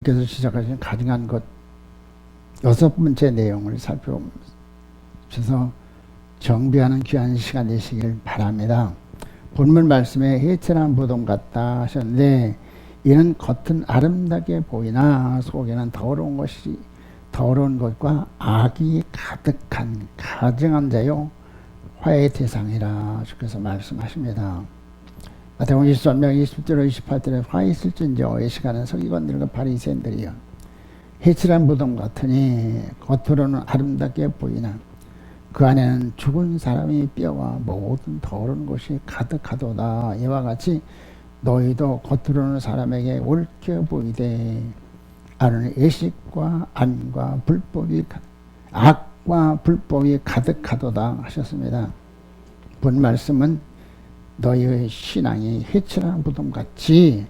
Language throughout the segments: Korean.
주께서 시작하신 가증한 것 6번째 내용을 살펴보면서 정비하는 귀한 시간 되시길 바랍니다. 본문 말씀에 해칠한 무덤 같다 하셨는데, 이는 겉은 아름답게 보이나 속에는 더러운 것과 악이 가득한 가증한 자요 화의 대상이라 주께서 말씀하십니다. 마태복음 23장 20절 28절에 화 있을진저 이 시간은 서기관들과 바리새인들이여 해칠한 무덤 같으니 겉으로는 아름답게 보이나 그 안에는 죽은 사람의 뼈와 모든 더러운 것이 가득하도다. 이와 같이 너희도 겉으로는 사람에게 옳게 보이되 안은 애식과 안과 악과 불법이 가득하도다 하셨습니다. 본 말씀은 너희의 신앙이 해칠한 무덤같이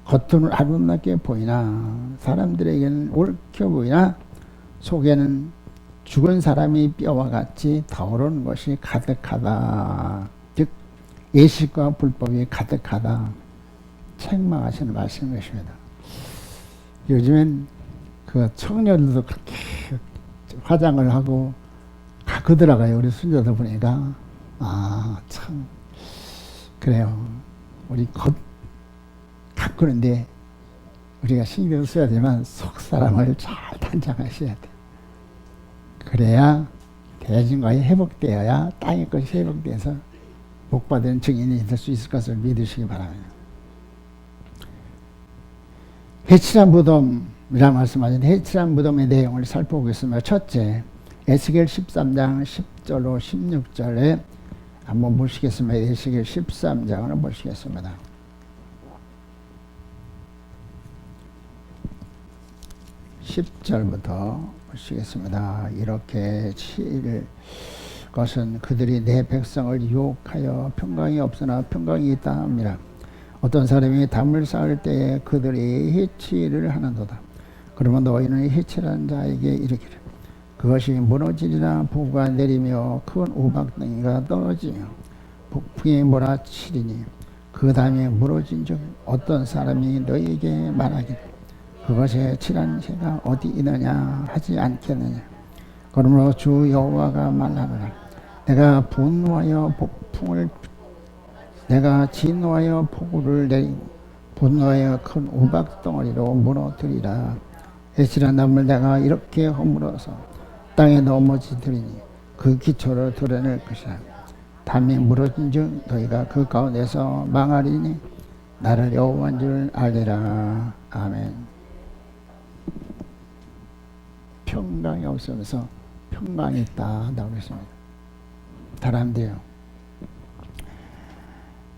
겉으로는 아름답게 보이나 사람들에게는 옳게 보이나 속에는 죽은 사람의 뼈와 같이 더러운 것이 가득하다. 즉 예식과 불법이 가득하다. 책망하시는 말씀인 것입니다. 요즘엔 그 청년들도 그렇게 화장을 하고 가꾸더라고요. 우리 순자들 보니까. 참 그래요. 우리 겉 가꾸는데 우리가 신경을 써야 되지만 속 사람을 잘 단장하셔야 돼. 그래야 대중과의 회복되어야 땅의 것이 회복돼서 복받은 증인이 될 수 있을 것을 믿으시기 바랍니다. 해칠한 무덤이라는 말씀하셨는데, 해칠한 무덤의 내용을 살펴보겠습니다. 첫째, 에스겔 13장 10절로 16절에 한번 보시겠습니다. 에스겔 13장을 보시겠습니다. 10절부터 보시겠습니다. 이렇게 칠 것은 그들이 내 백성을 유혹하여 평강이 없으나 평강이 있다 합니다. 어떤 사람이 담을 쌓을 때에 그들이 해치를 하는도다. 그러면 너희는 해치라는 자에게 이르기를 그것이 무너지리라. 폭우가 내리며 큰 우박덩이가 떨어지며 폭풍이 몰아치리니 그 다음에 무너진 즉 어떤 사람이 너희에게 말하기를 그것에 칠한 새가 어디 있느냐 하지 않겠느냐. 그러므로 주 여호와가 말하노라. 내가 진노하여 폭우를 내리고 분노하여 큰 우박덩어리로 무너뜨리라. 해칠한 나무를 내가 이렇게 허물어서 땅에 넘어지리니 그 기초를 드러낼 것이라. 담이 무너진 즉 너희가 그 가운데서 망하리니 나를 여호와인 줄 알리라. 아멘. 평강이 없으면서 평강이 있다 한다고 그랬습니다. 사람들이요,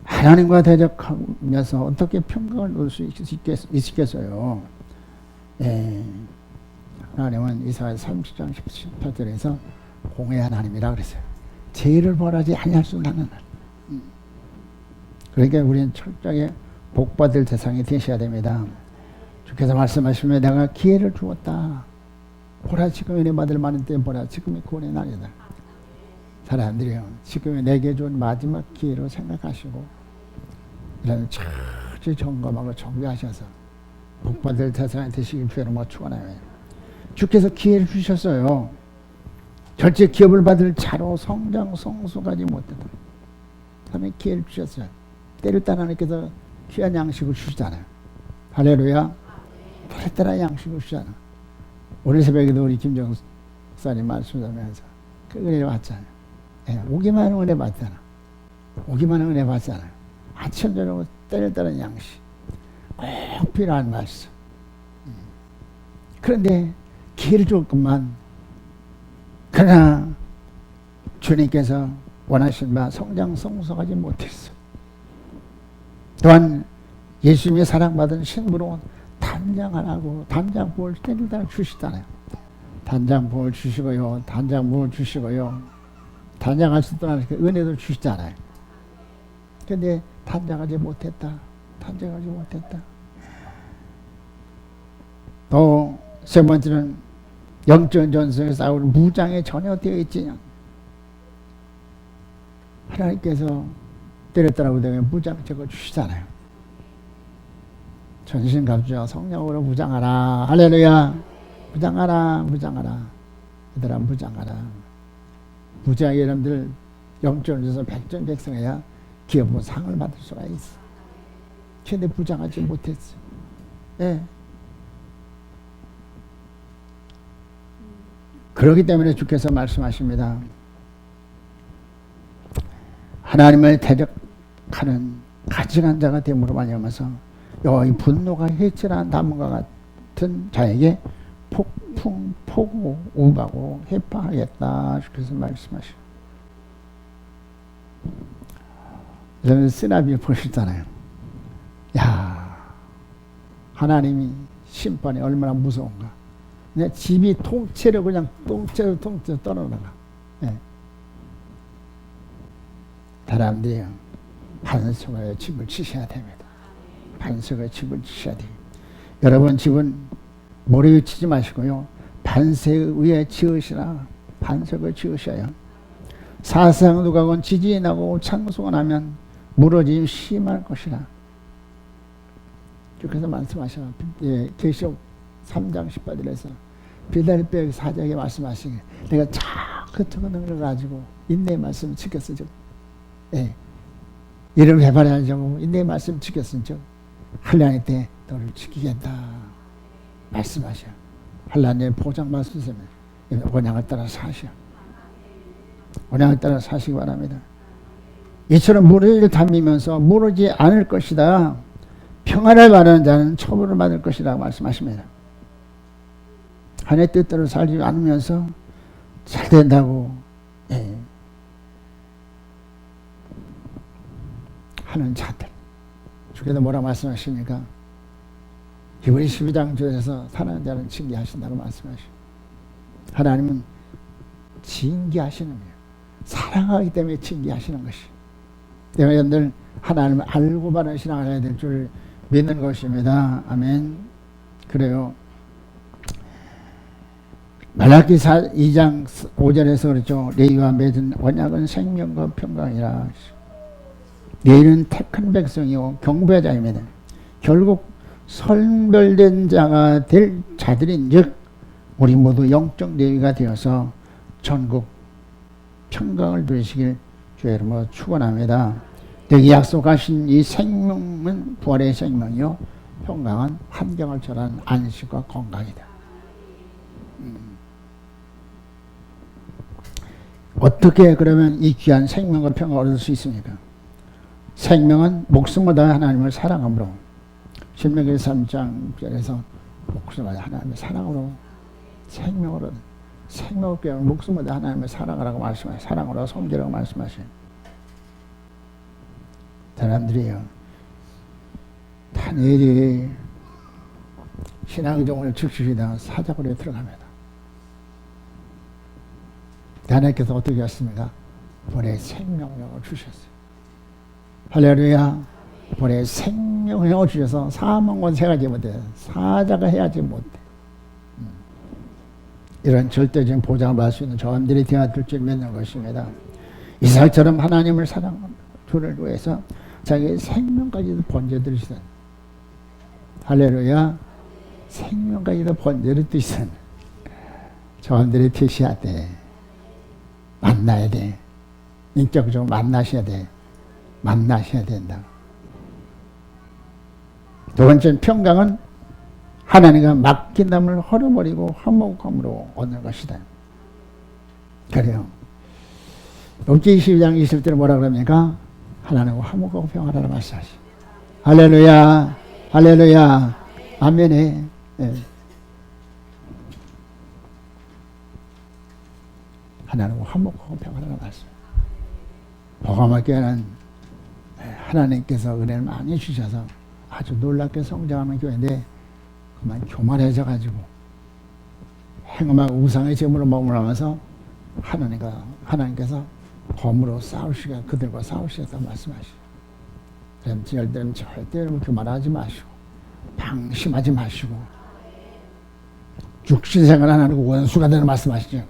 하나님과 대적하면서 어떻게 평강을 누릴 수 있겠어요? 하나님은 이사야 30장 18절에서 공의 하나님이라 그랬어요. 죄를 벌하지 아니할 수 없는 하나님. 그러니까 우리는 철저하게 복받을 대상이 되셔야 됩니다. 주께서 말씀하시면 내가 기회를 주었다. 보라 지금 은혜 받을 만한 때 보라 지금이 구원의 날이다. 사람들이요, 지금이 내게 준 마지막 기회로 생각하시고 이런 철저히 점검하고 정비하셔서 복받을 대상이 되시길 주로 축원해요. 주께서 기회를 주셨어요. 절제 기업을 받을 자로 성장 성수가지 못했다. 하나님 기회를 주셨어요. 때를 따라 하나님께서 귀한 양식을 주시잖아요. 할렐루야. 때를 따라 양식을 주시잖아요. 오늘 새벽에도 우리 김정수 목사님 말씀하면서 그 은혜 받잖아요. 오기만 하는 은혜 받잖아. 오기만 하는 은혜 받잖아요. 아침 저녁 때를 따른 양식 꼭 필요한 말씀. 그런데 기회를 줬건만 그러나 주님께서 원하신 바 성장 성숙하지 못했어. 또한 예수님의 사랑받은 신부로 단장하라고 단장부를 때를 따라 주시잖아요. 단장부를 주시고요, 단장부를 주시고요, 단장할 수 있도록 은혜도 주시잖아요. 근데 단장하지 못했다. 단장하지 못했다. 또 세 번째는 영적 전쟁에 싸울 무장에 전혀 되어 있지 않아. 하나님께서 때를 따라 보면 무장 적어 주시잖아요. 전신갑주와 성령으로 무장하라. 할렐루야. 무장하라. 무장하라. 얘들아 무장하라. 무장 여러분들 영전에서 백전백승해야 기업은 상을 받을 수가 있어. 근데 무장하지 못했어. 예. 그렇기 때문에 주께서 말씀하십니다. 하나님을 대적하는 가증한 자가 됨으로 말미암아서 이 분노가 해칠한 담과 같은 자에게 폭풍, 폭우, 우박으로 해파하겠다. 주께서 말씀하시고. 여러분 쓰나미 보셨잖아요. 야, 하나님이 심판이 얼마나 무서운가. 내 집이 통째로 그냥 통째로 떨어나가. 예. 사람들이 반석의 집을 지셔야 됩니다. 반석의 집을 지셔야 돼요. 여러분 집은 모래 위에 치지 마시고요. 반석 위에 지으시라. 반석을 지으셔요. 사상누가건 지진이 나고 창수가 나면 무너짐이 심할 것이라. 주께서 말씀하셔. 예, 계시록 3장 18절에서 빌달벨 사장에게 말씀하시길 내가 자그토록 능력을 가지고 인내의 말씀을 지켰으죠. 예. 이를 회발하지 않고 인내의 말씀을 지켰으죠. 환난의 때 너를 지키겠다 말씀하셔. 환난의 보장 말씀을 원양을 따라 사셔. 원양을 따라 사시기 바랍니다. 이처럼 무너지를 담으면서 무너지지 않을 것이다. 평안을 바라는 자는 처벌을 받을 것이라고 말씀하십니다. 하나님의 뜻대로 살지 않으면서 잘 된다고 하는 자들. 주께서 뭐라 말씀하십니까? 히브리 12장 중에서 사랑하는 자는 징계하신다고 말씀하시고, 하나님은 징계하시는 거예요. 사랑하기 때문에 징계하시는 것이. 때문에 여러분들 하나님을 알고 바른 신앙을 해야 될 줄 믿는 것입니다. 아멘. 그래요. 말라기 2장 5절에서 그렇죠. 레위와 맺은 언약은 생명과 평강이라. 레위는 택한 백성이요 경배자입니다. 결국 선별된 자가 될 자들인즉 우리 모두 영적 레위가 되어서 전국 평강을 누리시길 주의 이름으로 축원합니다. 여기 약속하신 이 생명은 부활의 생명이요 평강은 환경을 초월한 안식과 건강이다. 어떻게 그러면 이 귀한 생명과 평강을 얻을 수 있습니까? 생명은 목숨보다 하나님을 사랑함으로, 신명기 3장 6절에서 목숨보다 하나님을 사랑으로 생명으로, 생명을 깨우는 목숨보다 하나님을 사랑하라고 말씀하셔요. 사랑으로 섬기라고 말씀하셔요. 사람들이요, 다니엘이 신앙정을 즉시시다 사자굴에 들어갑니다. 하나님께서 어떻게 하십니까? 본의 생명력을 주셨어요. 할렐루야. 본의 생명력을 주셔서 사망은 해야지 못해. 사자가 해야지 못해. 이런 절대적인 보장을 받을 수 있는 저함들이 되어야 될 줄 믿는 것입니다. 이삭처럼 하나님을 사랑하는 주를 위해서 자기 생명까지도 번제드리시던, 할렐루야, 생명까지도 번제를 드리시던 저함들이 되셔야 돼. 만나야 돼. 인격적으로 만나셔야 돼. 만나셔야 된다. 두 번째는 평강은 하나님과 맡긴 담을 헐어버리고 화목함으로 얻는 것이다. 그래요. 욥기 22장 20절에 뭐라 그럽니까? 하나님과 화목하고 평안하라 말씀하시. 할렐루야, 할렐루야, 아멘에. 네. 하나님과 화목하고 평안하라 말씀. 보감학교는 하나님께서 은혜를 많이 주셔서 아주 놀랍게 성장하는 교회인데, 그만 교만해져 가지고 행음하고 우상의 제물로 머물러면서 하나님께서 검으로 싸우시게, 그들과 싸우시겠다고 말씀하시고, 여러분 절대 교만하지 마시고 방심하지 마시고, 육신생활 하나님과 원수가 되는 말씀하시죠.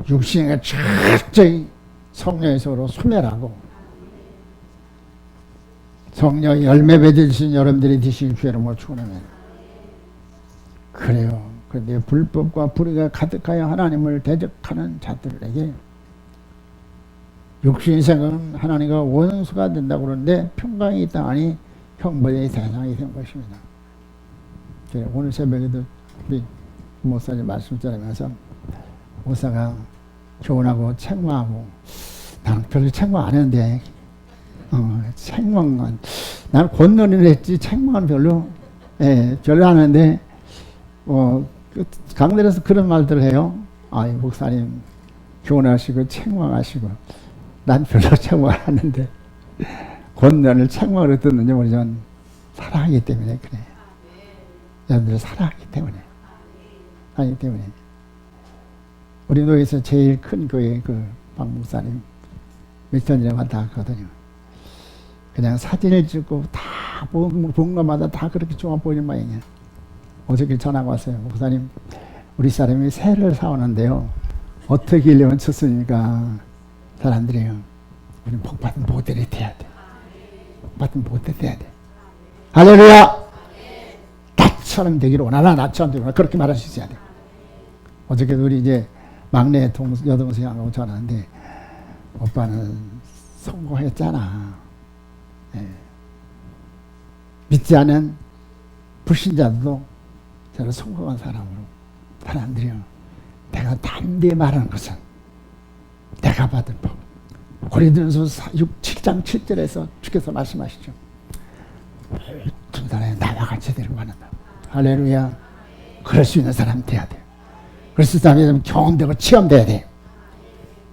육신생활 철저히 성령의 속으로 소멸하고 성령 열매 맺으신 여러분들이 되신 주의 이름으로 축원합니다. 그래요. 그런데 불법과 불의가 가득하여 하나님을 대적하는 자들에게 육신의 생각은 하나님과 원수가 된다고 그러는데 평강이 있다 하니 형벌의 대상이 된 것입니다. 오늘 새벽에도 우리 목사님 말씀 들으면서 목사가 교훈하고 책망하고 나는 별로 책망 안 했는데 책망은 나는 권면을 했지 책망은 별로 별로 안 하는데 강단에서 그런 말들을 해요. 목사님 교훈하시고 책망하시고 난 별로 책망 안 하는데 권면을 책망으로 듣는지 모르지만 사랑하기 때문에 그래. 여러분들 사랑하기 때문에 하기 때문에 우리 노예에서 제일 큰 교회 그 박 목사님 며칠 전에 왔다 갔거든요. 그냥 사진을 찍고 다 본 것마다 다 그렇게 좋아 보이는 모양이야. 어저께 전화가 왔어요. 목사님 우리 사람이 새를 사오는데요 어떻게 1년 쳤으니까 사람들이요 우리는 복받은 모델이 돼야 돼. 복받은 모델이 돼야 돼. 할렐루야. 나처럼 되기를 원하나 나처럼 되기를 원하나 그렇게 말할 수 있어야 돼. 어저께도 우리 이제 막내 여동생하고 전화하는데 오빠는 성공했잖아. 믿지 않은 불신자들도 저를 성공한 사람들이요 내가 담대히 말하는 것은 내가 받은 법. 고린도전서 7장 7절에서 주께서 말씀하시죠. 두 달에 나와 같이 되는 거 하는다. 할렐루야. 그럴 수 있는 사람 돼야 돼. 그래서 사람이 경험되고 체험돼야 돼.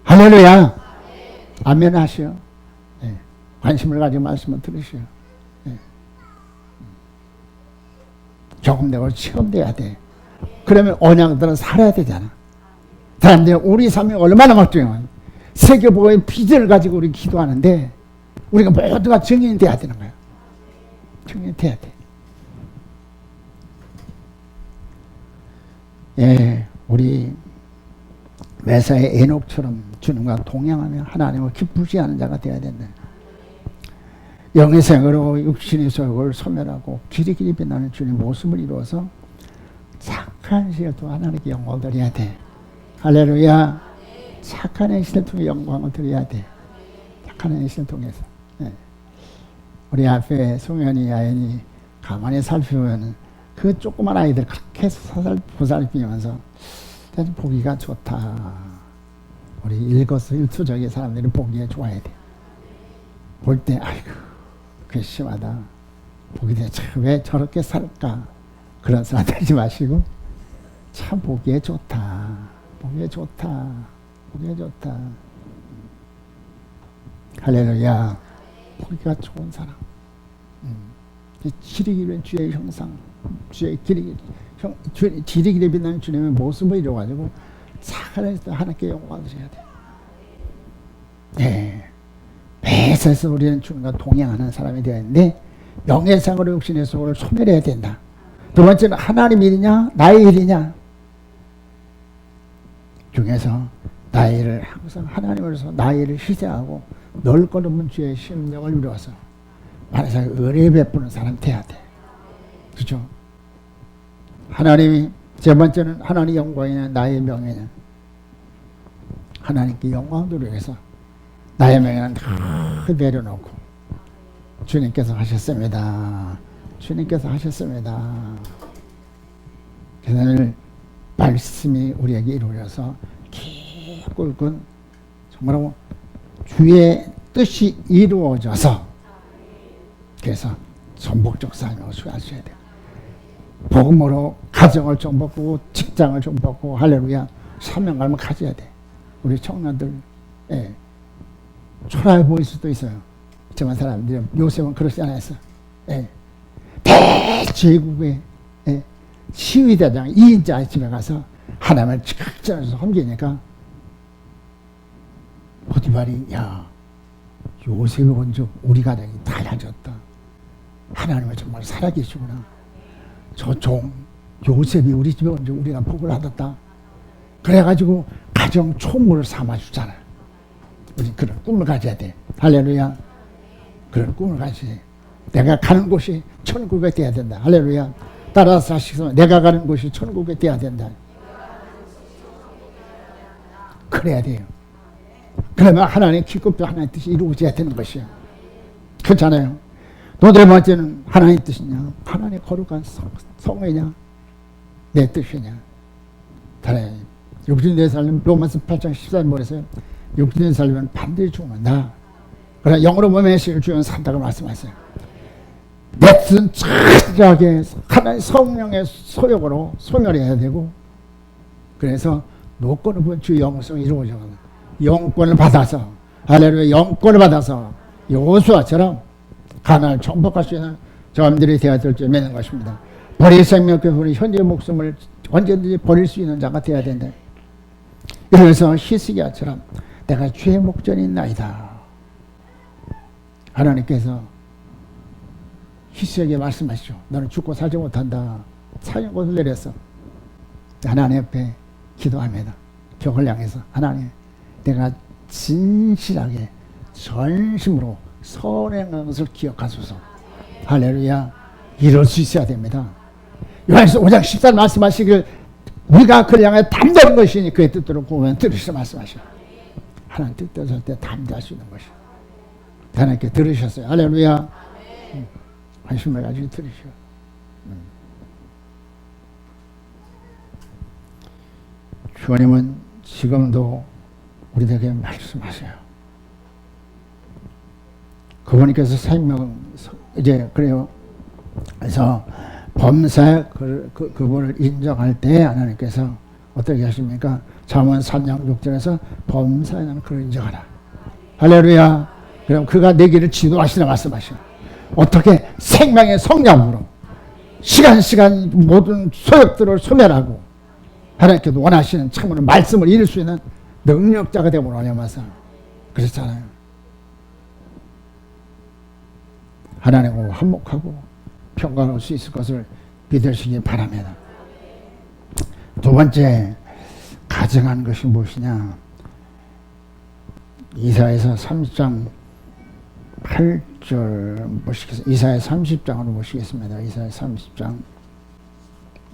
할렐루야. 아멘 하시오. 관심을 가지고 말씀을 들으시오. 경험되고 체험돼야 돼. 그러면 언약들은 살아야 되잖아. 사람들이 우리 삶이 얼마나 막중해요. 세계보고의 비전을 가지고 우리 기도하는데 우리가 모두가 증인이 돼야 되는 거예요. 증인이 돼야 돼. 우리 메사의 에녹처럼 주님과 동행하며 하나님을 기쁘시 하는 자가 되어야 된다. 영의 생으로 육신의 소욕을 소멸하고 길이길이 빛나는 주님 모습을 이루어서 착한 시를 통해 하나님께 영광을 드려야 돼. 할렐루야. 착한 행실을 통해 영광을 드려야 돼. 착한 행실을 통해서. 우리 앞에 송현이 아연이 가만히 살피면 그 조그만 아이들 그렇게 보살피면서 보기가 좋다. 우리 일거수일투족의 사람들이 보기에 좋아야 돼. 볼 때 아이고 괘씸하다. 보기 때 왜 저렇게 살까. 그런 사람 되지 마시고 참 보기에 좋다. 보기에 좋다. 보기에 좋다. 할렐루야. 보기가 좋은 사람. 지리기는 주의 형상, 주의 지리기를 빛나는 주님의 모습을 이뤄가지고 살아서 하나님께 영광을 드려야 돼. 매사에서 우리는 주님과 동행하는 사람이 되어야 되는데 명예상으로 육신의 소를 소멸해야 된다. 두 번째는 하나님 일이냐 나의 일이냐 중에서 나의 일을 항상 하나님으로서 나의 일을 희생하고 널 거듭은 주의 심령을 이루어서 말해서 은혜 베푸는 사람 돼야 돼. 그렇죠? 하나님이 세 번째는 하나님 영광이냐 나의 명예냐. 하나님께 영광 돌리기 위해서 나의 명예는 다 내려놓고 주님께서 하셨습니다. 주님께서 하셨습니다. 그래서 말씀이 우리에게 이루어져서 굵은 정말로 주의 뜻이 이루어져서 그래서 전복적 삶을 수행하셔야 돼요. 복음으로 가정을 정복하고 직장을 정복하고 할렐루야 사명감을 가져야 돼. 우리 청년들 초라해 보일 수도 있어요. 그렇지만 사람들이 요셉은 그렇지 않았어. 대제국의 시위대장 2인자 집에 가서 하나님을 직접적으로 섬기니까 보디발이 야 요셉이 먼저 우리 가정이 달라졌다. 하나님은 정말 살아계시구나. 저 종 요셉이 우리 집에 먼저 우리가 복을 받았다. 그래가지고 가정 총무를 삼아주잖아요. 우리 그런 꿈을 가져야 돼. 할렐루야. 그런 꿈을 가져야 돼. 내가 가는 곳이 천국이 돼야 된다. 할렐루야. 따라서 하시겠습니다. 내가 가는 곳이 천국이 돼야 된다. 그래야 돼요. 그러면 하나님의 기쁨도 하나님의 뜻이 이루어져야 되는 것이에요. 그렇잖아요. 또 네 번째는 하나님의 뜻이냐, 하나님의 거룩한 성회냐, 내 뜻이냐. 달아요. 육신의 삶은 로마서 8장 14절 뭐랬어요? 육신의 삶은 반드시 죽는다. 그러나 영으로 몸의 신을 주면 산다고 말씀하세요. 내 뜻은 철저하게 하나님 성령의 소욕으로 소멸해야 되고, 그래서 노권 없은 주 영성이 이루어져 영권을 받아서, 할렐루야, 영권을 받아서 여호수아처럼 가나안을 정복할 수 있는 저함들이 되어야 될 줄 믿는 것입니다. 버릴 생명과 현재 목숨을 언제든지 버릴 수 있는 자가 되어야 된다. 그래서 히스기야처럼 내가 주의 목전이 있나이다. 하나님께서 히스기야에게 말씀하시죠. 너는 죽고 살지 못한다. 사형권을 내렸어. 하나님 옆에 기도합니다. 벽을 향해서 하나님, 내가 진실하게 전심으로 선행하는 것을 기억하소서. 할렐루야. 이럴 수 있어야 됩니다. 요한서 5장 14절 말씀하시길 우리가 그를 향해 담대한 것이니 그의 뜻대로 보면 들으시라 말씀하시오. 하나님 뜻대로 설 때 담대할 수 있는 것이오. 하나님께 들으셨어요. 할렐루야. 관심을 가지고 들으시오. 주님은 지금도 우리에게 말씀하세요. 그분께서 생명, 이제, 그래요. 그래서 범사에 그분을 인정할 때 하나님께서 어떻게 하십니까? 잠언 3장 6절에서 범사에는 그를 인정하라. 할렐루야. 그럼 그가 내 길을 지도하시라 말씀하시오. 어떻게? 생명의 성령으로 시간 모든 소욕들을 소멸하고 하나님께도 원하시는 참으로 말씀을 이룰 수 있는 능력자가 되므로 하나님께서 그렇잖아요. 하나님과 한목하고 평강할 수 있을 것을 믿으시기 바랍니다. 두 번째, 가증한 것이 무엇이냐? 이사야서 30장 8절 보시겠습니다. 이사야 30장으로 보시겠습니다. 이사야 30장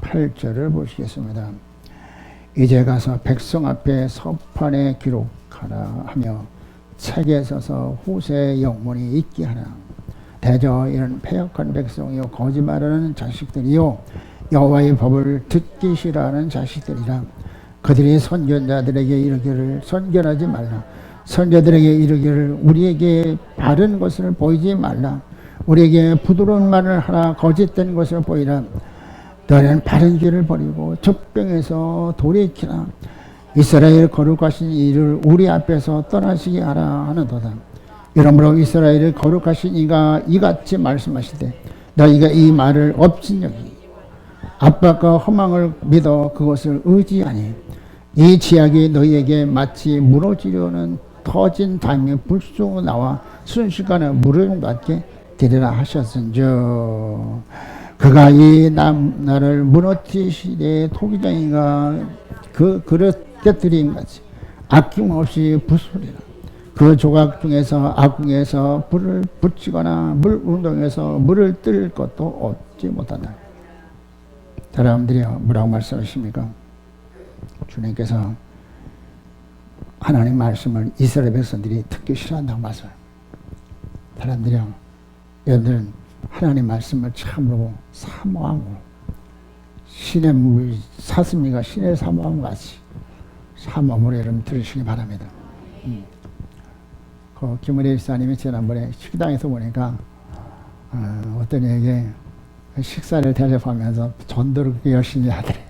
8절을 보시겠습니다. 이제 가서 백성 앞에 서판에 기록하라 하며 책에 써서 후세의 영문이 있게 하라. 대저 이런 패역한 백성이요 거짓말하는 자식들이요 여호와의 법을 듣기 싫어하는 자식들이라. 그들이 선견자들에게 이르기를 선견하지 말라. 선자들에게 이르기를 우리에게 바른 것을 보이지 말라. 우리에게 부드러운 말을 하라. 거짓된 것을 보이라. 너는 바른 길을 버리고 젖병에서 돌이키라. 이스라엘 거룩하신 이를 우리 앞에서 떠나시게 하라 하는도다. 이러므로 이스라엘을 거룩하신 이가 이같이 말씀하시되 너희가 이 말을 업신여기 압박과 허망을 믿어 그것을 의지하니 이 지약이 너희에게 마치 무너지려는 터진 담이 불쑥 나와 순식간에 물을 맞게 되리라 하셨은즉 그가 이 나를 무너뜨리시되 토기장이가 그 그릇 깨뜨린 같이 아낌없이 부수리라. 그 조각 중에서 아궁에서 불을 붙이거나 물 운동에서 물을 뜰 것도 얻지 못한다. 사람들이요, 뭐라고 말씀하십니까? 주님께서 하나님 말씀을 이스라엘 백성들이 듣기 싫어한다고 말씀해요. 사람들이요, 여러분들은 하나님 말씀을 참으로 사모하고 신의 물 사슴이가 신의 사모함 같이 사모함으로 여러분 들으시기 바랍니다. 그 김은혜 집사님이 지난번에 식당에서 보니까 어떤 이에게 식사를 대접하면서 전도를 그렇게 열심히 하더래.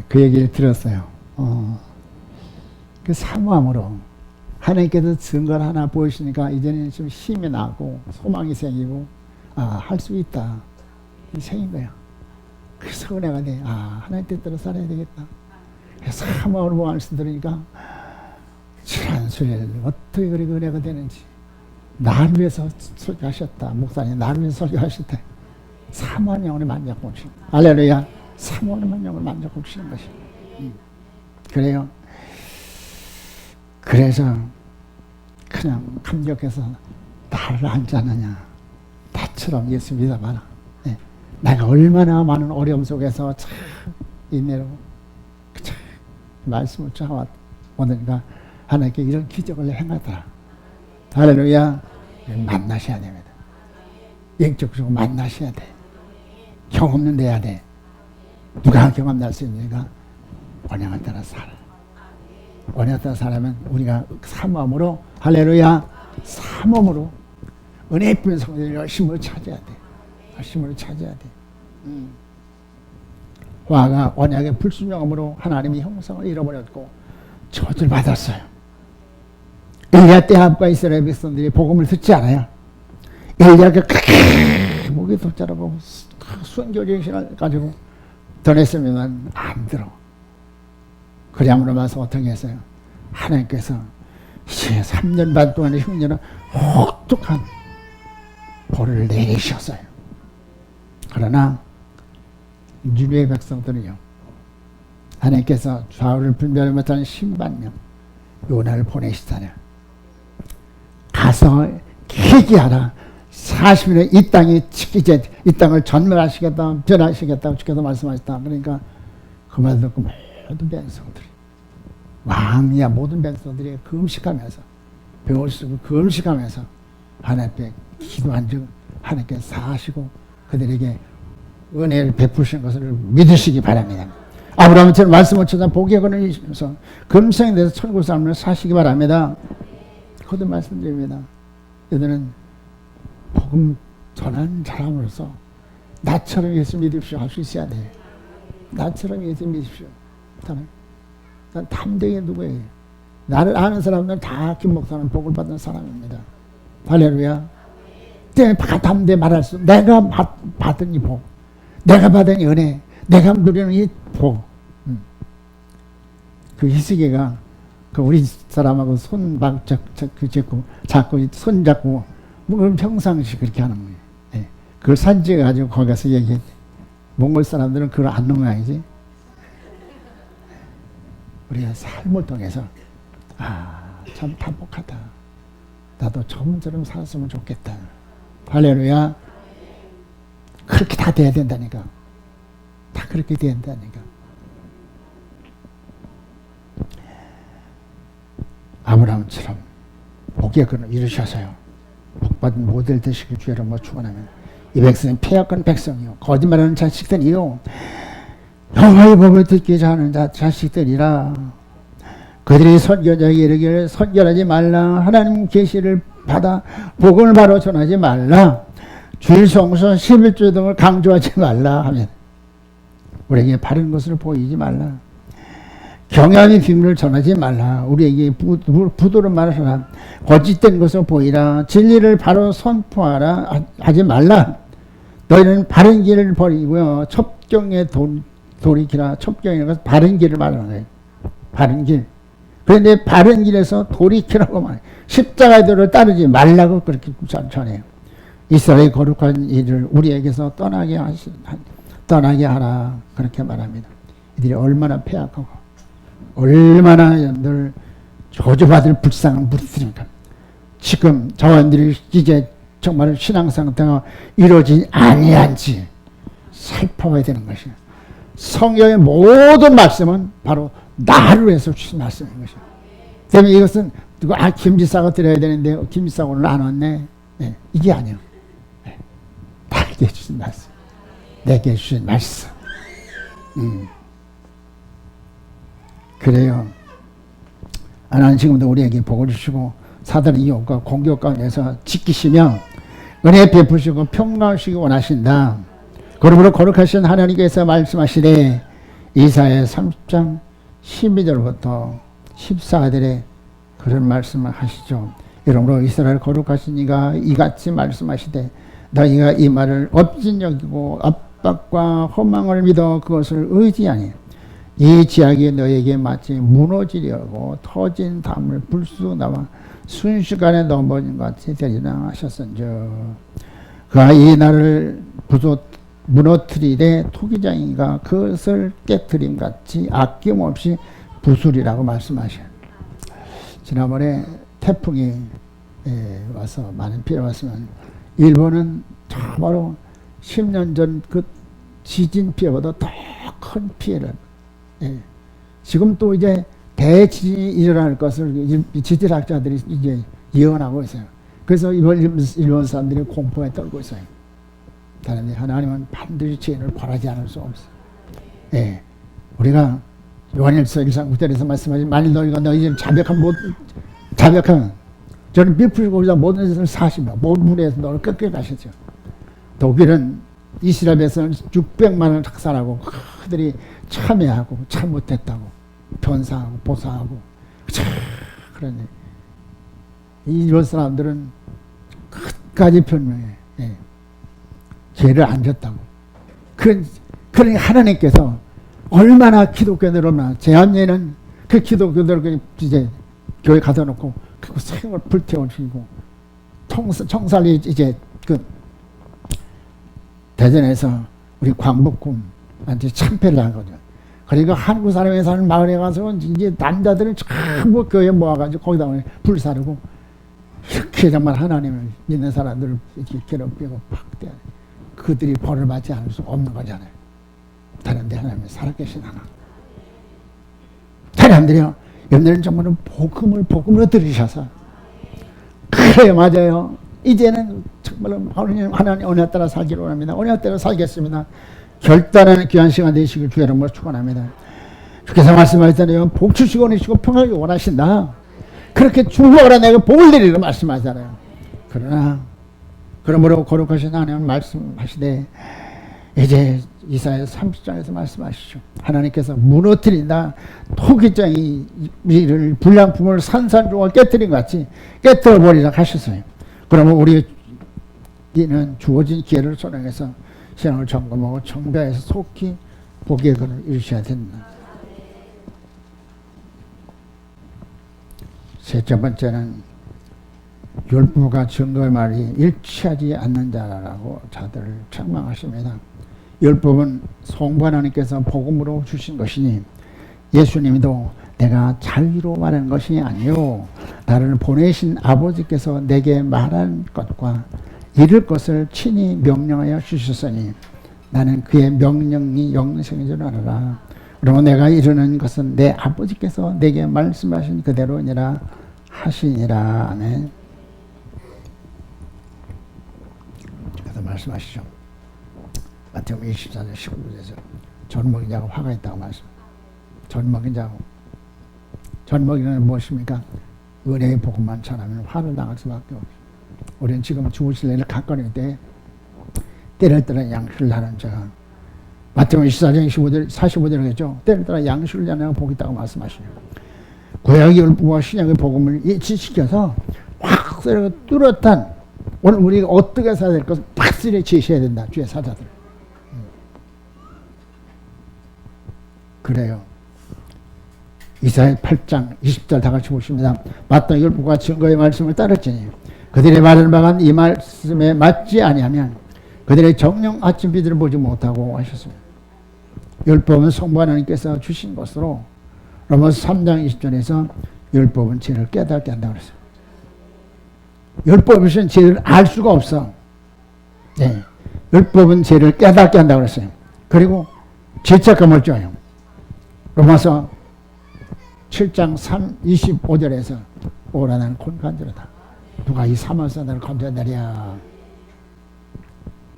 그 얘기를 들었어요. 그 사모함으로 하나님께서 증거를 하나 보이시니까 이제는 좀 힘이 나고 소망이 생기고 할 수 있다 생긴 거야. 그래서 은혜가 돼. 하나님 뜻대로 살아야 되겠다. 그래서 사모함으로 말씀 들으니까 지난 소리를 어떻게 그렇게 은혜가 되는지. 나를 위해서 설교하셨다. 목사님 나를 위해서 설교하셨다. 사모하는 영혼을 만져고 주시는 할렐루야. 사모하는 영혼을 만져고 주시는 것이. 그래요. 그래서 그냥 감격해서 나를 알지 않느냐. 나처럼 예수 믿어봐라. 네. 내가 얼마나 많은 어려움 속에서 참 인내로 참 말씀을 짜오니까 하나님께 이런 기적을 행하더라. 할렐루야. 만나셔야 됩니다. 영적으로 만나셔야 돼. 경험은 돼야 돼. 누가 경험할 수 있느니까 언약을 따라 살아. 언약을 따라 살아면 우리가 사모함으로 할렐루야 사모함으로 은혜 입은 성도를 열심으로 찾아야 돼. 열심으로 찾아야 돼. 화가 언약의 불순종함으로 하나님의 형상을 잃어버렸고 저주를 받았어요. 엘리야 때 아합과 이스라엘 백성들이 복음을 듣지 않아요. 엘리야가 목에 돗자라고 순교정신을 가지고 전했으면 안 들어. 그리함으로 말해서 어떻게 했어요? 하나님께서 이제 3년 반 동안의 흉년은 혹독한 벌을 내리셨어요. 그러나 니느웨 백성들은요, 하나님께서 좌우를 분별하지 못하는 신반명 요나를 보내시잖아요. 가서 회개하라. 40일에 이 땅이 지키지, 이 땅을 전멸하시겠다, 변하시겠다고 주께서 말씀하셨다. 그러니까 그 말 듣고 모든 백성들이, 왕이야 모든 백성들이 금식하면서, 병을 쓰고 금식하면서 하나님께 기도한 즉 하나님께 사하시고 그들에게 은혜를 베푸신 것을 믿으시기 바랍니다. 아브라함처럼 말씀을 찾아 복에 거느리시면서 금성에 대해서 천국 삶을 사시기 바랍니다. 그것도 말씀드립니다. 여러분은 복음 전하는 사람으로서 나처럼 예수 믿으십시오 할 수 있어야 돼. 나처럼 예수 믿으십시오. 난 담대히 누구예요? 나를 아는 사람들은 다 김 목사는 복을 받은 사람입니다. 할렐루야. 때문에 담대히 말할 수, 내가 받은 이 복, 내가 받은 이 은혜, 내가 누리는 이 복. 그 희스기가 그 우리 사람하고 자꾸 손 잡고 뭐 평상시 그렇게 하는 거예요. 네. 그걸 산지해 가지고 거기 가서 얘기했대. 몽골 사람들은 그걸 안 놓은 거 아니지? 우리가 삶을 통해서 참 행복하다. 나도 저분처럼 살았으면 좋겠다. 할렐루야. 그렇게 다 돼야 된다니까. 다 그렇게 돼야 된다니까. 아브라함처럼 복의 근을 이루셔서요. 복받은 모델 되시길 주의로 뭐 축원하면 이 백성은 패역한 백성이요 거짓말하는 자식들이요 여호와의 법을 듣기 하는 자식들이라. 그들이 선교자에게 이르기를 선교하지 말라. 하나님 계시를 받아 복음을 바로 전하지 말라. 주일 성수 11조 등을 강조하지 말라 하면 우리에게 바른 것을 보이지 말라. 경향의 비밀을 전하지 말라. 우리에게 부도로 말하라. 거짓된 것을 보이라. 진리를 바로 선포하라. 하지 말라. 너희는 바른 길을 버리고요. 첩경에 돌이키라. 첩경이라는 것은 바른 길을 말하는 거예요. 바른 길. 그런데 바른 길에서 돌이키라고 말해요. 십자가의 도를 따르지 말라고 그렇게 전해요. 이스라엘의 거룩한 일을 우리에게서 떠나게 하라. 그렇게 말합니다. 이들이 얼마나 패악하고 얼마나 늘 저주받을 불쌍한 무리들입니까? 지금 저들이 이제 정말 신앙 상태가 이루어지지 아니한지 살펴봐야 되는 것이에요. 성경의 모든 말씀은 바로 나를 위해서 주신 말씀인 것이에요. 때문에 이것은 누가 김지사가 드려야 되는데 김지사가 오늘 안 왔네. 네, 이게 아니에요. 네, 나에게 주신 말씀. 내게 주신 말씀. 그래요. 하나님 지금도 우리에게 복을 주시고 사단의 유혹과 공격 가운데서 지키시며 은혜 베푸시고 평강하시기 원하신다. 그러므로 거룩하신 하나님께서 말씀하시되 이사야 30장 12절부터 14절에 그런 말씀을 하시죠. 이러므로 이스라엘 거룩하신 이가 이같이 말씀하시되 너희가 이 말을 업신여기고 압박과 허망을 믿어 그것을 의지하니 이 지약이 너에게 마치 무너지려고 터진 담을 불쑥 나와 순식간에 넘어진 것 같이 되리라 하셨은즉 그가 이 나를 무너뜨리되 토기장이가 그것을 깨트림 같이 아낌없이 부수리라고 말씀하셔요. 지난번에 태풍이 와서 많은 피해를 왔으면 일본은 바로 10년 전 그 지진 피해보다 더 큰 피해를 지금 또 이제 대지진이 일어날 것을 지질학자들이 이제 예언하고 있어요. 그래서 일본 사람들이 공포에 떨고 있어요. 다른데 하나님은 반드시 죄인을 벌하지 않을 수 없어요. 우리가 요한일서 1장9절에서 말씀하신 만일 너희가 너희들 자백하면 저는 미풀고기다 모든 것을 사십니다. 모든 문에서 너를 꺾여 가시죠. 독일은 이스라엘에서는 600만을 학살하고 그들이 참여하고 잘못했다고 변상하고 보상하고 그러니 일본 사람들은 끝까지 변명해. 죄를 안 졌다고. 그러니 하나님께서 얼마나 기독교들은 제한예는 그 기독교들 이제 교회 가둬 놓고 그 생을 불태워주고 청살이 이제 그 대전에서 우리 광복군한테 참패를 하거든요. 그러니까 한국 사람이 사는 마을에 가서 이제 남자들은 전부 교회 모아가지고 거기다 불사르고 이렇게 정말 하나님을 믿는 사람들을 이렇게 괴롭히고 박대하는 그들이 벌을 받지 않을 수 없는 거잖아요. 다른데 하나님이 살아계신 하나. 사람들이요, 여러분들은 정말 복음으로 들으셔서 그래요, 맞아요. 이제는 정말 하나님 은혜 따라 살기를 원합니다. 은혜 따라 살겠습니다. 결단하는 귀한 시간 되시길 주의 이름으로 축원합니다. 주께서 말씀하셨잖아요. 복 주시고 원하시고 평안을 원하신다. 그렇게 축복하라 내가 복을 내리라 말씀하잖아요. 그러므로 거룩하신 하나님은 말씀하시되 이제 이사야 30장에서 말씀하시죠. 하나님께서 무너뜨린다. 토기장이 이를 불량품을 산산조각 깨뜨린 것 같이 깨뜨려버리라 하셨어요. 그러면 우리는 주어진 기회를 선행해서 신앙을 점검하고 정배해서 속히 복의 근을 이루셔야 된다. 셋째 번째는 율법과 증거의 말이 일치하지 않는 자들을 책망하십니다. 율법은 성부 하나님께서 복음으로 주신 것이니 예수님도 내가 자유로 말하는 것이 아니요 나를 보내신 아버지께서 내게 말한 것과 이룰 것을 친히 명령하여 주셨으니 나는 그의 명령이 영생인 줄 알아라. 그러면 내가 이루는 것은 내 아버지께서 내게 말씀하신 그대로니라 하시니라. 아멘. 그래서 말씀하시죠. 마태복음 24장 19절에서 젖먹인 자가 화가 있다고 말씀. 젖먹인 자고 젖먹이는 무엇입니까? 은혜의 복음만 전하면 화를 당할 수밖에 없어요. 우리는 지금 죽으실 날을 가까이 때 때를 따라 양식을 하는 자가 마태복음 24장 45절이겠죠. 때를 따라 양식을 하는 자가 복이 있다고 말씀하시죠. 구약의 율법과 신약의 복음을 일치시켜서 확실하게 뚜렷한 오늘 우리가 어떻게 살아야 될 것을 확실히 제시해야 된다. 주의 사자들. 그래요. 이사야 8장 20절 다 같이 보십니다. 마땅 율법과 증거의 말씀을 따르지니 그들의 말을 막은 이 말씀에 맞지 아니하면 그들의 정령 아침비들을 보지 못하고 하셨습니다. 율법은 성부 하나님께서 주신 것으로 로마서 3장 20절에서 율법은 죄를 깨닫게 한다고 그랬어요. 율법 없이는 죄를 알 수가 없어. 네. 율법은 죄를 깨닫게 한다고 그랬어요. 그리고 죄책감을 줘요. 로마서 7장 25절에서 오라 나는 곧 간절하다. 누가 이 사망에서 나를 건져내랴.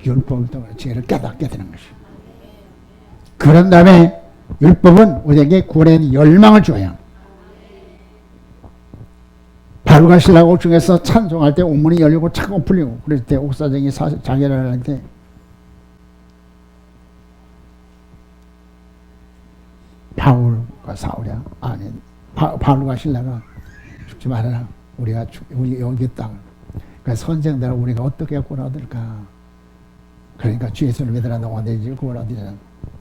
율법을 통해 죄를 깨닫게 되는 것이에요. 그런 다음에 율법은 우리에게 구원의 열망을 줘요. 바울과 신라가 옥중에서 찬송할 때 옥문이 열리고 창문 풀리고 그럴 때 옥사정이 자결을 할 때 바울과 사울이야. 아니 바울과 신라가 죽지 말아라. 우리 여기 땅. 그러니까 선생들 우리가 어떻게 구원 얻을까? 그러니까 주 예수를 믿으라 너와 내 질 구원 얻으라.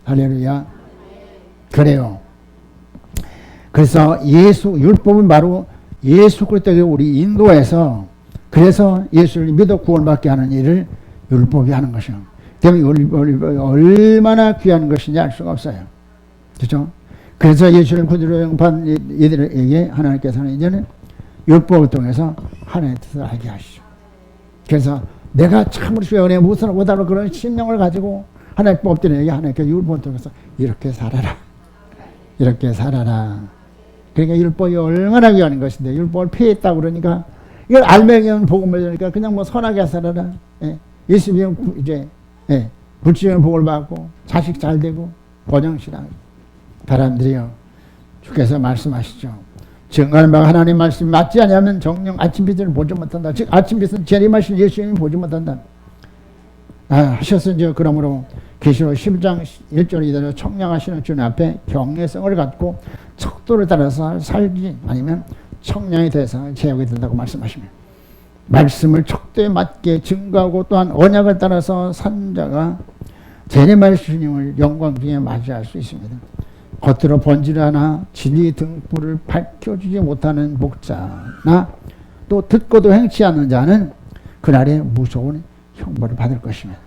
할렐루야. 그래요. 그래서 율법은 바로 예수 그리스도에게 우리 인도해서 그래서 예수를 믿어 구원받게 하는 일을 율법이 하는 것이요. 때문에 율법이 얼마나 귀한 것인지 알 수가 없어요. 그렇죠? 그래서 예수를 구주로 영접한 이들에게 하나님께서는 이제는 율법을 통해서 하나님의 뜻을 알게 하시죠. 그래서 내가 참으로 주의 은혜에 무엇을 못하는 그런 심령을 가지고 하나님의 법들에게 하나님께 율법을 통해서 이렇게 살아라. 이렇게 살아라. 그러니까 율법이 얼마나 귀한 것인데 율법을 폐했다고 그러니까 이걸 알맹이는 복음을 주니까 그냥 뭐 선하게 살아라. 예. 예수님 이제 예. 불치면 복을 받고 자식 잘 되고 번영시라. 사람들이요. 주께서 말씀하시죠. 증거하는 바가 하나님 말씀이 맞지 않으면 정령 아침빛을 보지 못한다. 즉 아침빛은 재림하신 예수님이 보지 못한다. 하셨으니 그러므로 계시록 11장 1절 이대로 청량하시는 주님 앞에 경외성을 갖고 척도를 따라서 살지 아니면 청량의 대상을 제하게 된다고 말씀하십니다. 말씀을 척도에 맞게 증거하고 또한 언약을 따라서 산 자가 재림할 주님을 영광 중에 맞이할 수 있습니다. 겉으로 번지르하나 진리 등불을 밝혀주지 못하는 목자나 또 듣고도 행치 않는 자는 그날에 무서운 형벌을 받을 것입니다.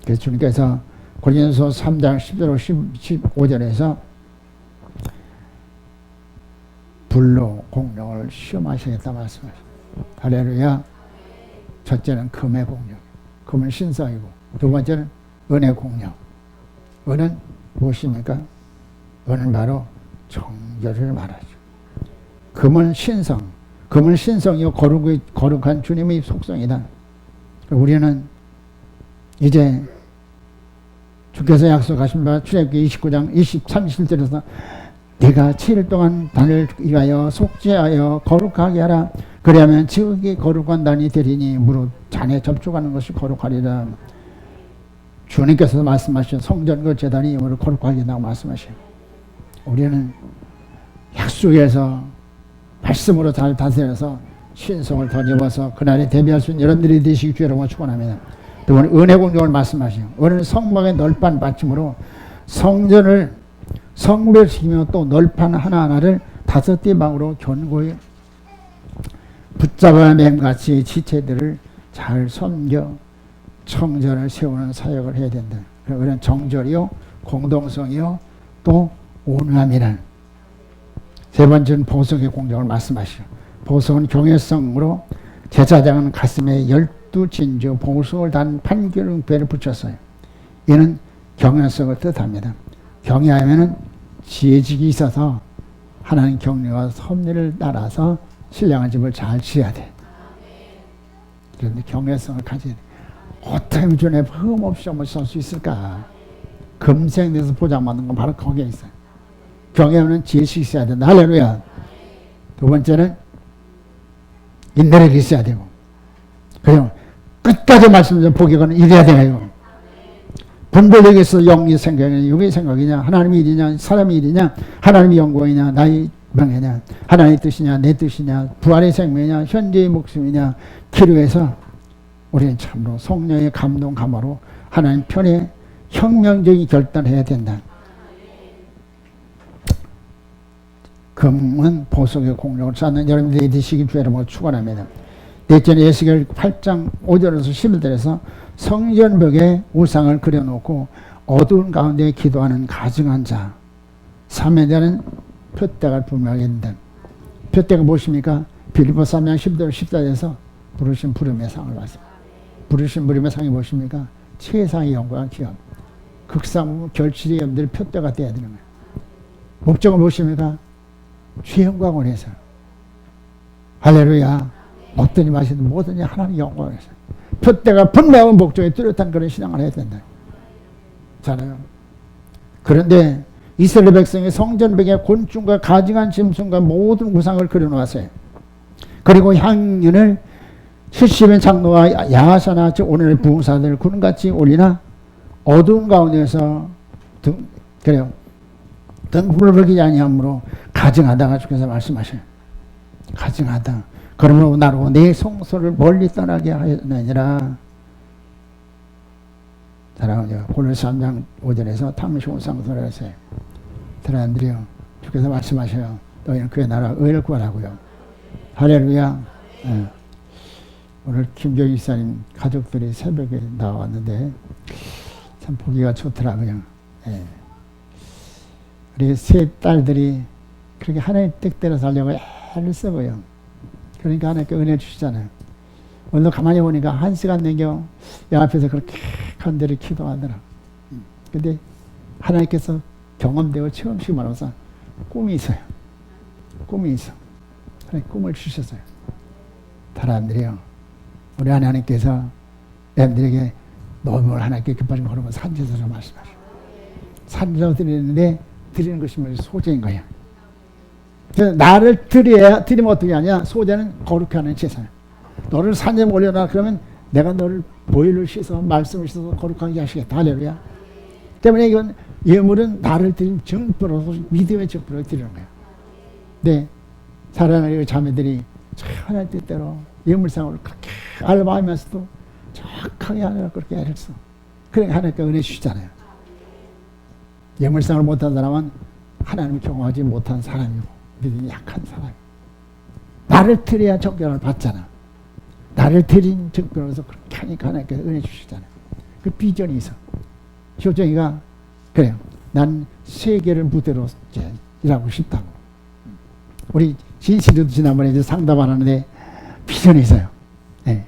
그래서 주님께서 고린도서 3장 10절 15절에서 불로 공력을 시험하시겠다 말씀하십니다. 할렐루야. 첫째는 금의 공력, 금은 신성이고 두 번째는 은혜 공력. 은은 무엇입니까? 은은 바로 정결을 말하죠. 금은 신성, 금은 신성이요 거룩한 주님의 속성이다. 우리는 이제 주께서 약속하신 바 출애굽기 29장 33절에서 네가 7일 동안 단을 위하여 속죄하여 거룩하게 하라. 그리하면 지극히 거룩한 단이 되리니 무릇 잔에 접촉하는 것이 거룩하리라. 주님께서 말씀하신 성전과 제단이 이물을 거룩하게 한다고 말씀하셔요. 우리는 약속에서 말씀으로 잘 다스려서 신성을 더 입어서 그날에 대비할 수 있는 여러분들이 되시기 주의 이름으로 축원합니다. 두 번 은혜 공격을 말씀하시요. 은혜는 성막의 널판 받침으로 성전을 성별시키며 또 널판 하나하나를 5대 방으로 견고히 붙잡아 맴같이 지체들을 잘 섬겨 청전을 세우는 사역을 해야 된다. 그런 정절이요, 공동성이요, 또 온유함이란. 세 번째는 보석의 공정을 말씀하시오. 보석은 경외성으로 제사장은 가슴에 12진주 보석을 단 판결응배를 붙였어요. 이는 경외성을 뜻합니다. 경외하면은 지혜직이 있어서 하나님 경륜과 섭리를 따라서 신령한 집을 잘 지어야 돼. 그런데 경외성을 가져야 돼. 어떻게 주님의 흠 없이 한번 설 수 있을까? 금생돼서 보장받는 건 바로 거기에 있어요. 경외하면 지혜식이 있어야 된다. 할렐루야. 두 번째는 인내력이 있어야 되고, 그리고 끝까지 말씀드린 복이거는 이래야 돼요. 분별력이 있어. 영이 생각이냐, 육의 생각이냐, 하나님의 일이냐, 사람의 일이냐, 하나님의 영광이냐, 나의 명예냐, 하나님의 뜻이냐, 내 뜻이냐, 부활의 생명이냐, 현재의 목숨이냐, 기로해서 우리는 참으로 성령의 감동 감화로 하나님 편에 혁명적인 결단을 해야 된다. 금은 보석의 공력을 쌓는 여러분들이 되시기 주의 이름으로 축원합니다. 넷째는 에스겔 8장 5절에서 11절에서 성전벽에 우상을 그려놓고 어두운 가운데 기도하는 가증한 자. 3회자는 표대가 분명하게 된다. 표대가 무엇입니까? 빌립보 3장 10절 14절에서 부르신 부름의 상을 받습니다. 부르신 부름의 상이 무엇입니까? 최상의 영광과 기업. 극상 결실의 염들 표대가 돼야 되는 거예요. 목적은 무엇입니까? 주의 영광을 위해서. 할렐루야. 어떠니 마시든 뭐든지 하나님 영광을 위해서. 표대가 분명한 목적에 뚜렷한 그런 신앙을 해야 된다. 잖아요. 그런데 이스라엘 백성의 성전벽에 곤충과 가증한 짐승과 모든 우상을 그려놓았어요. 그리고 향연을 70인 장로와 야하사나 즉 오늘의 부흥사들 구름같이 올리나 어두운 가운데서 그래요. 등불을 밝히지 아니하므로 가증하다가 주께서 말씀하셔요. 가증하다. 그러므로 나로 내 성소를 멀리 떠나게 하였느니라. 사랑하는 고린도서 3장 5절에서 탐시 우상소를 했어요. 사람들이요. 주께서 말씀하셔요. 너희는 그의 나라 의를 구하라고요. 할렐루야. 네. 오늘 김정희 목사님 가족들이 새벽에 나왔는데 참 보기가 좋더라고요. 네. 우리 세 딸들이 그렇게 하나님 뜻대로 살려고 애를 쓰고요. 그러니까 하나님께 은혜 주시잖아요. 오늘 가만히 보니까 1시간 내겨 양 앞에서 그렇게 간절히 기도하더라. 근데 하나님께서 경험되고 체험식 말아서 꿈이 있어요. 꿈이 있어. 하나님 꿈을 주셨어요. 사람들이요. 우리 하나님께서 여러분들에게 너무 하나님께 기뻐하시고 그러면 산지에서 말씀하셔. 산지에서 드리는데 드리는 것이 소재인 거야. 나를 드리면 어떻게 하냐? 소재는 거룩해 하는 제사야. 너를 산에 올려놔. 그러면 내가 너를 보혈을 씻어 말씀을 씻어서 거룩하게 하시겠다. 할렐루야. 때문에 이건 예물은 나를 드린 증표로서 믿음의 증표로 드리는 거야. 네, 사랑하는 자매들이 하나님 뜻대로 예물상을 그렇게 알바하면서도 정확하게 하느라 그렇게 애를 써. 그러니까 하나님께 은혜 주시잖아요. 예물상을 못한 사람은 하나님을 경험하지 못한 사람이고 믿음이 약한 사람이고 나를 드려야 정결을 받잖아. 나를 드린 증표로서 그렇게 하니까 하나님께 은혜 주시잖아요. 그 비전이 있어. 효정이가 그래요. 난 세계를 무대로 일하고 싶다고. 우리 진실이도 지난번에 이제 상담 안 하는데 비전이 있어요. 예.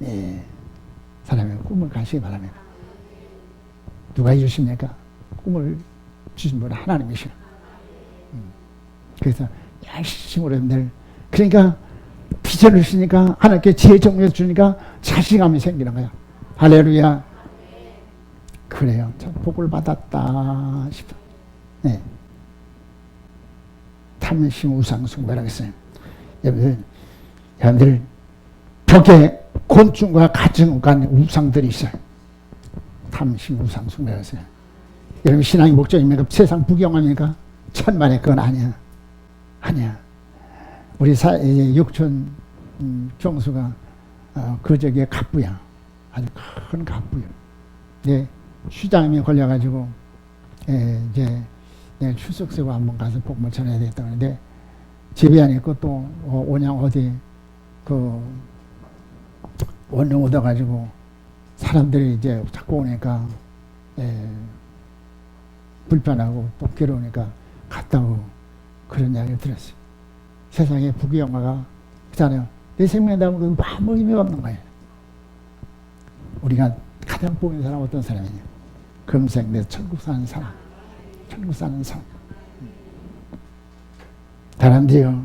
예. 사람의 꿈을 가시기 바랍니다. 누가 해주십니까? 꿈을 주신 분은 하나님이시라. 그래서 열심히 여러분들 그러니까 비전을 주시니까 하나님께 지혜 정리해 주니까 자신감이 생기는 거야. 할렐루야. 그래요. 참 복을 받았다 싶어. 네. 탐심 우상 숭배라고 했어요. 여러분들 벽에 곤충과 가증과 우상들이 있어요. 탐심 우상 숭배라고 했어요. 여러분 신앙의 목적입니까? 세상 부경합니까? 천만에 그건 아니야. 아니야. 우리 육촌 경수가 그 저기에 갑부야. 아주 큰 갑부야. 네. 휘장염에 걸려가지고 이제 출석세고 한번 가서 복물 전해야 되겠다 그러는데 집에 안 있고 또 온양 어디 그 원룸 얻어가지고 사람들이 이제 자꾸 오니까 불편하고 또 괴로우니까 갔다고 그런 이야기를 들었어요. 세상에 부귀영화가 있잖아요. 내 생명에 담은 건 아무 의미가 없는 거예요. 우리가 가장 보이는 사람 어떤 사람이냐? 금생내 천국 사는 사람. 천국 사는 사람. 사람들이요.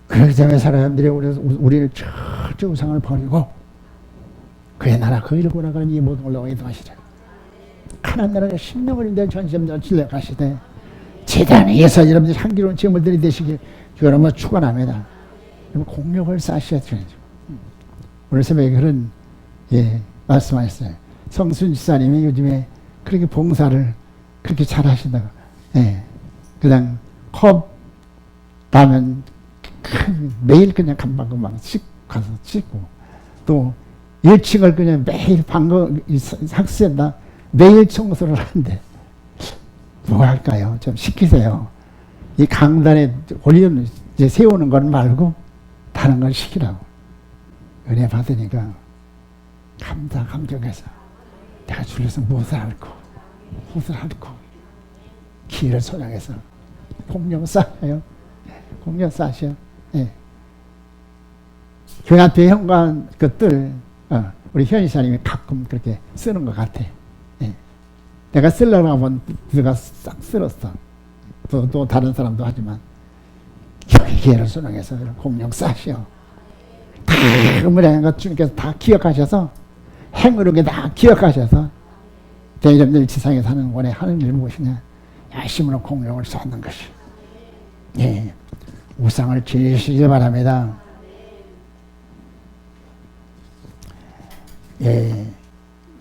그렇기 때문에 사람들이 우리를 철저히 우상을 버리고 그의 나라 그 일을 구하는 이 모든 올라가게 도하시라. 하나님 나라가 신명을 인데 전심전 진력하시되 재단에서 여러분들 향기로운 제물들이 되시길 여러분 축원합니다. 공력을 쌓으셔야 돼요. 오늘 새벽에 그런 말씀하셨어요. 성순 지사님이 요즘에 그렇게 봉사를 그렇게 잘 하신다고. 그냥 컵 라면 매일 그냥 금방금방 가서 씻고 또 1층을 그냥 매일 학생다 매일 청소를 하는데 뭐 할까요? 좀 시키세요. 이 강단에 이제 세우는 건 말고 다른 걸 시키라고. 은혜 받으니까 감격해서 내가 주려서 무엇을 할고 기회를 소장해서 공룡 쌓아요. 공룡 쌓으셔. 교회 앞에 현관 것들 우리 현이사님이 가끔 그렇게 쓰는 것 같아. 내가 쓰려고 하면 내가 싹 쓸었어. 또 다른 사람도 하지만 기회를 소장해서 공룡 쌓으셔. 다 그물에 것 주님께서 다 기억하셔서 행으로 다 기억하셔서 여러분들 지상에 사는 원에 하는 일 무엇이냐? 열심으로 공룡을 쌓는 것이. 우상을 지으시기 바랍니다.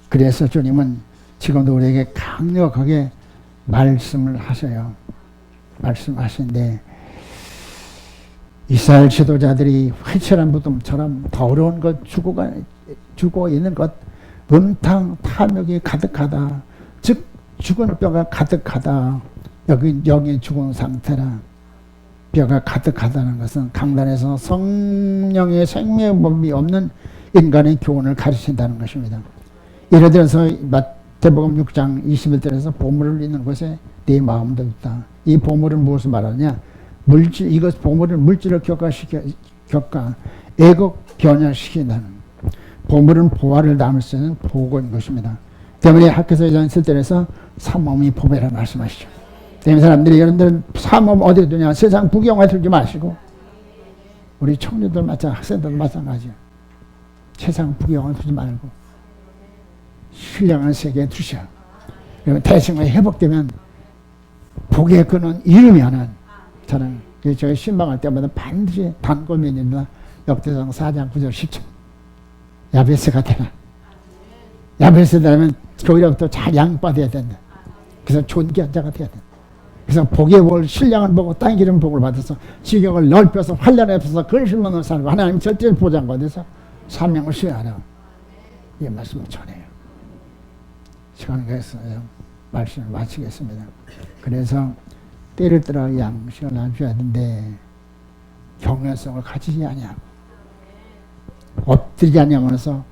그래서 주님은 지금도 우리에게 강력하게 말씀을 하셔요. 말씀하신데 이스라엘 지도자들이 회칠한 무덤처럼 더러운 것 주고 있는 것 음탕 탐욕이 가득하다. 즉 죽은 뼈가 가득하다. 여기 영이 죽은 상태라. 뼈가 가득하다는 것은 강단에서 성령의 생명법이 없는 인간의 교훈을 가르친다는 것입니다. 예를 들어서 마태복음 6장 21절에서 보물을 있는 곳에 네 마음도 있다. 이 보물은 무엇을 말하느냐? 물질, 이것 보물은 물질을 애국 변화시킨다는, 보물은 보화를 담을 수 있는 보고인 것입니다. 때문에 학교에서 이런 쓸데에서 삼엄이 보배라 말씀하시죠. 때문에 사람들이 여러분들 삼엄 어디에 두냐, 세상 구경에 들지 마시고, 우리 청년들 학생들도 마찬가지예요. 세상 구경을 두지 말고 신령한 세계에 두셔. 그러면 대승이 회복되면 복의 근원 이루면은, 저는 저희 신방할 때마다 반드시 단골면입니다. 역대상 4장 9절 10절 야베스가 되라. 야베스 되려면 교회로부터 잘 양받아야 된다. 그래서 존귀한 자가 돼야 된다. 그래서 복의 볼 신령한 보고 땅 기름 복을 받아서 지경을 넓혀서 환란에서 근실론을 살고 하나님 절대 보장과 돼서 사명을 수행하라. 이 말씀을 전해요. 시간이 됐어요. 말씀을 마치겠습니다. 그래서 때를 따라 양식을 나눠줘야 하는데 경외성을 가지지 아니하고 엎드리지 아니하면서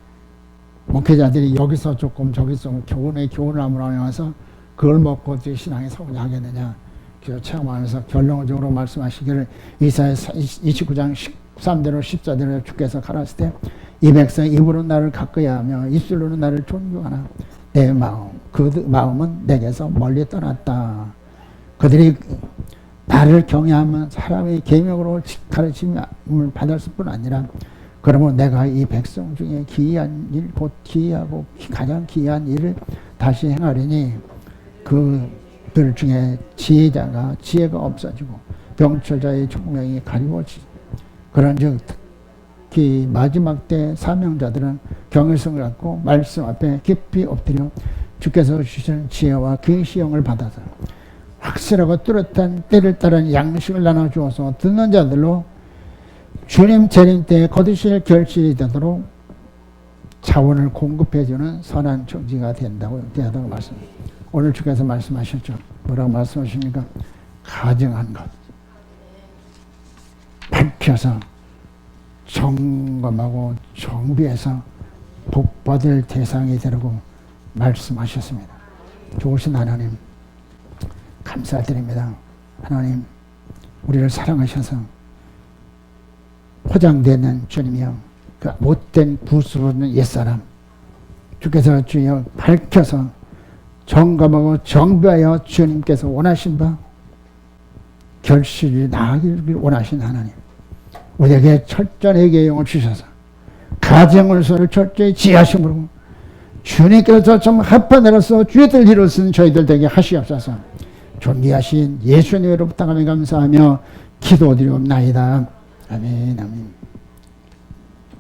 목회자들이 여기서 조금 저기서 교훈을 하면서 그걸 먹고 신앙에 서구냐 하겠느냐, 그래서 체험하면서 결론적으로 말씀하시기를 이사야 29장 13대로 14대로 주께서 가라사대 때 이 백성 입으로 나를 가까이 하며 입술로는 나를 존경하나 내 마음 그 마음은 내게서 멀리 떠났다. 그들이 나를 경외하면 사람의 계명으로 가르침을 받을 뿐 아니라, 그러면 내가 이 백성 중에 기이한 일, 곧 기이하고 가장 기이한 일을 다시 행하려니 그들 중에 지혜가 없어지고 병철자의 총명이 가리워지고, 그런즉 특히 마지막 때 사명자들은 경외성을 갖고 말씀 앞에 깊이 엎드려 주께서 주시는 지혜와 계시형을 받아서 확실하고 뚜렷한 때를 따른 양식을 나눠주어서 듣는 자들로 주님 재림 때에 거두실 결실이 되도록 자원을 공급해주는 선한 정지가 된다고 말씀합니다. 오늘 주께서 말씀하셨죠. 뭐라고 말씀하십니까? 가증한 것 밝혀서 점검하고 정비해서 복받을 대상이 되라고 말씀하셨습니다. 좋으신 하나님 감사드립니다. 하나님 우리를 사랑하셔서 포장되는 주님이여, 그 못된 부스러운 옛사람 주께서 주여 밝혀서 점검하고 정비하여 주님께서 원하신 바 결실이 나기를 원하신 하나님, 우리에게 철저한 회개의 영을 주셔서 가정을 서로 철저히 지하심으로 주님께서 좀 합판으로서 주의들 이루신 저희들 되게 하시옵소서. 존귀하신 예수님으로부터 감사하며 기도드리옵나이다. 아멘, 아멘.